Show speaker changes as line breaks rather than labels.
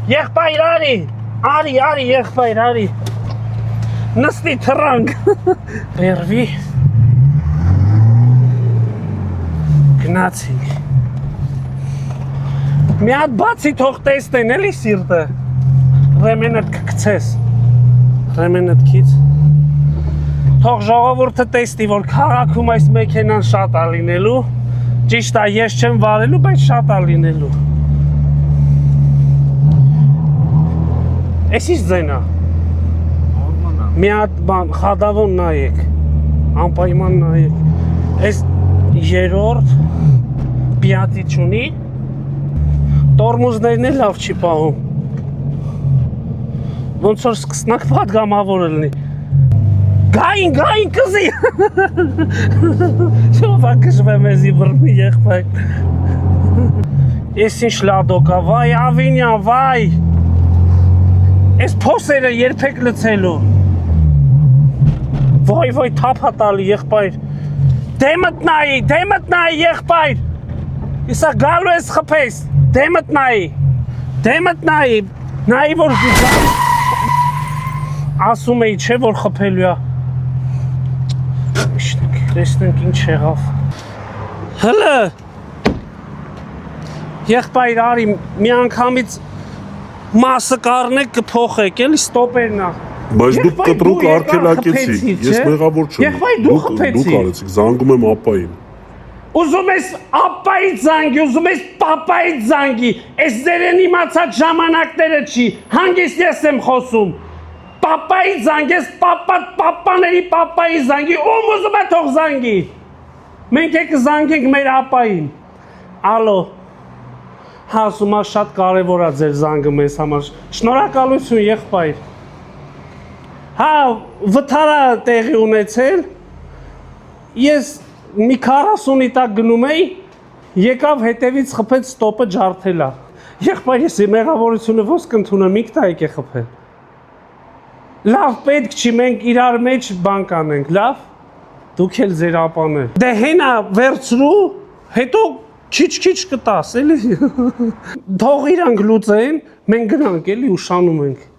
Եղբայր արի, եղբայր արի։ Նստի թռանք։ Բերվի։ Գնացինք։ Մի հատ բացի թող տեսնեն էլի սիրտը։ Ռեմենդ կգցես։ Ռեմենդ քիչ։ Թող ժողովուրդը տեսնի, որ քաղաքում այս մեքենան շատ է լինելու։ Ճիշտ է, ես չեմ վարելու, բայց շատ է լինելու։ Էս ինչ ձեն է։ Մի հատ բան, խադավոն նայեք, անպայման նայեք, այս երորդ պիատի չունի, տորմուզներն էլ լավ չի պահում, ոնց որ սկսնակ պատգամավոր լինի, գային կզի, շովա կշվեմ եզի բրմի եղբայր, ես ինչ լադոկա, վայ ավինյան, վայ, ես փոսերը երբեք լցելու, Ոյ, թափ հատալի եղբայր, դեմըտ նայի, եղբայր, իսա գալու ես խպես, դեմըտ նայի, նայի որ ասում էի չէ որ խպելու է, տեսնենք ինչ եղավ, հլը, եղբայր արի, մի անգամից մասը կարնեք կփոխեք, էլի ստոպերնա,
Բայց դուք կտրուկ արգելակեցիք, ես մեղավոր չեմ, դուք արեցիք, զանգում եմ ապային
Ուզում ես ապայից զանգի, ուզում ես պապայից զանգի, ես ձերեն իմացած ժամանակները չի, հանգիստ ես եմ խոսում Պապայից զանգես, պապաների պապայից զանգի, ում ուզում է թող զանգի Մենք եք զանգենք մեր ապային Ալո, հասում է շատ կարևոր է ձեր զանգը մեզ համար, շնորհակալություն եղբայր Հա, վթարա տեղի ունեցել, ես մի 40-ի տակ գնում էի, եկավ հետևից խփեց ստոպը ջարդելա։ Եղբայր ես մեղավորությունը ոնց կընդունեմ, ինքն է եկե խփել։ Լավ, պետք չի, մենք իրար մեջ բան կանենք, լավ։ Դուք էլ ձեր ապաներ։ Դե հենա վերցրու, հետո քիչ կտաս, էլի։ Թող իրանք լուծեն, մենք գնանք էլի ուշանում ենք։